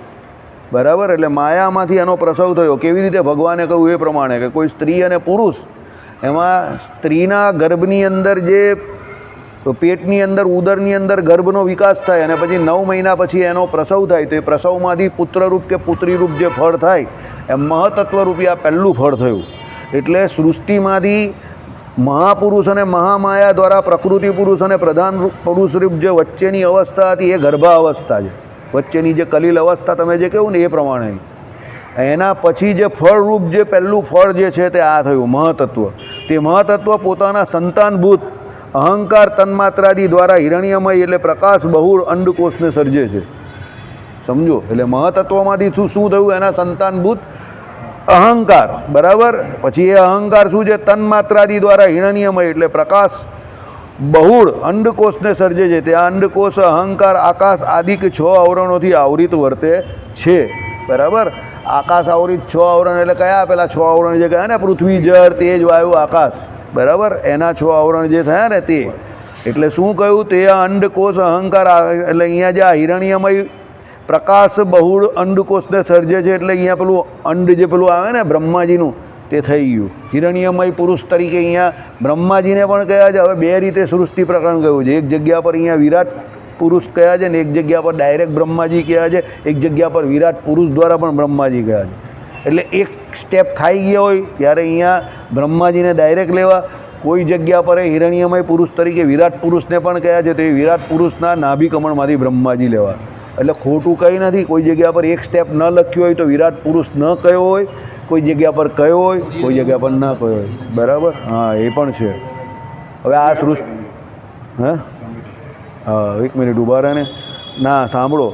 બરાબર? એટલે માયામાંથી એનો પ્રસવ થયો. કેવી રીતે? ભગવાને કહ્યું એ પ્રમાણે કે કોઈ સ્ત્રી અને પુરુષ, એમાં સ્ત્રીના ગર્ભની અંદર જે તો પેટની અંદર ઉદરની અંદર ગર્ભનો વિકાસ થાય અને પછી 9 મહિના પછી એનો પ્રસવ થાય તો એ પ્રસવમાંથી પુત્રરૂપ કે પુત્રીરૂપ જે ફળ થાય એ મહતત્વરૂપી આ પહેલું ફળ થયું. એટલે સૃષ્ટિમાંથી મહાપુરુષ અને મહામાયા દ્વારા પ્રકૃતિ પુરુષ અને પ્રધાન પુરુષરૂપ જે વચ્ચેની અવસ્થા હતી એ ગર્ભાવસ્થા છે. વચ્ચેની જે કલીલ અવસ્થા તમે જે કહ્યું ને એ પ્રમાણે એના પછી જે ફળરૂપ જે પહેલું ફળ જે છે તે આ થયું મહતત્વ. તે મહતત્વ પોતાના સંતાનભૂત અહંકાર તન્માત્રાદિ દ્વારા હિરણ્યમય એટલે પ્રકાશ બહુળ અંડકોષને સર્જે છે. સમજો, એટલે મહતત્વમાંથી શું થયું? એના સંતાનભૂત અહંકાર, બરાબર. પછી એ અહંકાર શું છે? તન્માત્રાદિ દ્વારા હિરણ્યમય એટલે પ્રકાશ બહુળ અંડકોષને સર્જે છે. તે આ અંડકોષ અહંકાર આકાશ આદિ કે 6 આવરણોથી આવરિત વર્તે છે, બરાબર. આકાશ આવરિત 6 આવરણ એટલે કયા? પેલા 6 આવરણ જે કયા ને, પૃથ્વી, જળ, તેજ, વાયુ, આકાશ, બરાબર. એના 6 આવરણ જે થયા ને તે. એટલે શું કહ્યું? તે આ અંડકોષ અહંકાર એટલે અહીંયા જે આ હિરણ્યમય પ્રકાશ બહુળ અંડકોષને સર્જે છે એટલે અહીંયા પેલું અંડ જે પેલું આવે ને બ્રહ્માજીનું તે થઈ ગયું. હિરણ્યમય પુરુષ તરીકે અહીંયા બ્રહ્માજીને પણ કયા છે? હવે 2 રીતે સૃષ્ટિ પ્રકરણ કહ્યું છે. એક જગ્યા પર અહીંયા વિરાટ પુરુષ કયા છે ને એક જગ્યા પર ડાયરેક્ટ બ્રહ્માજી કયા છે, એક જગ્યા પર વિરાટ પુરુષ દ્વારા પણ બ્રહ્માજી કયા છે. એટલે એક સ્ટેપ ખાઈ ગયા હોય ત્યારે અહીંયા બ્રહ્માજીને ડાયરેક્ટ લેવા, કોઈ જગ્યા પર હિરણ્યમય પુરુષ તરીકે વિરાટ પુરુષને પણ કયા છે તો એ વિરાટ પુરુષના નાભી કમળમાંથી બ્રહ્માજી લેવા. એટલે ખોટું કંઈ નથી. કોઈ જગ્યા પર એક સ્ટેપ ન લખ્યો હોય તો વિરાટ પુરુષ ન કયો હોય, કોઈ જગ્યા પર કયો હોય, કોઈ જગ્યા પર ન કયો હોય, બરાબર. હા, એ પણ છે. હવે આ સૃષ્ટિ હા એક મિનિટ ઊભા રહે ને. ના, સાંભળો.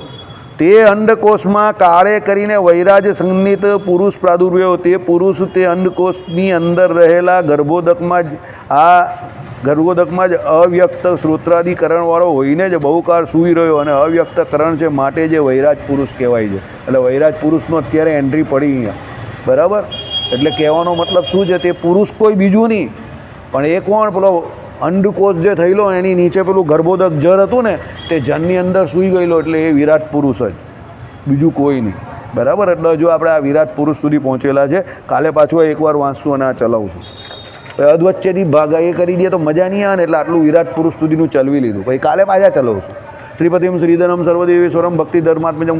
તે અંડકોષમાં કાળે કરીને વૈરાજ સંજ્ઞિત પુરુષ પ્રાદુર્ભવ્યો. તે પુરુષ તે અંડકોષની અંદર રહેલા ગર્ભોદકમાં જ ગર્ભોદકમાં જ અવ્યક્ત શ્રોત્રાદિકરણવાળો હોઈને જ બહુકાળ સૂઈ રહ્યો અને અવ્યક્ત કરણ છે માટે જે વૈરાજ પુરુષ કહેવાય છે. એટલે વૈરાજ પુરુષનો અત્યારે એન્ટ્રી પડી અહીંયા, બરાબર. એટલે કહેવાનો મતલબ શું છે? તે પુરુષ કોઈ બીજું નહીં પણ એ કોણ? પેલો અંડકોષ જે થયેલો એની નીચે પેલું ગર્ભોદક જળ હતું ને તે જળની અંદર સૂઈ ગયેલો એટલે એ વિરાટ પુરુષ જ, બીજું કોઈ નહીં, બરાબર. એટલે જો આપણે આ વિરાટ પુરુષ સુધી પહોંચેલા છે. કાલે પાછું એકવાર વાંચશું અને આ ચલાવશું. અધવચ્ચેથી ભાગ એ કરી દઈએ તો મજા નહીં આવે ને, એટલે આટલું વિરાટ પુરુષ સુધીનું ચલાવી લીધું. પછી કાલે પાછા ચલાવશું. શ્રીપતિમ શ્રીધરમ સર્વદેવેશ્વરમ ભક્તિ ધર્માત્મજમ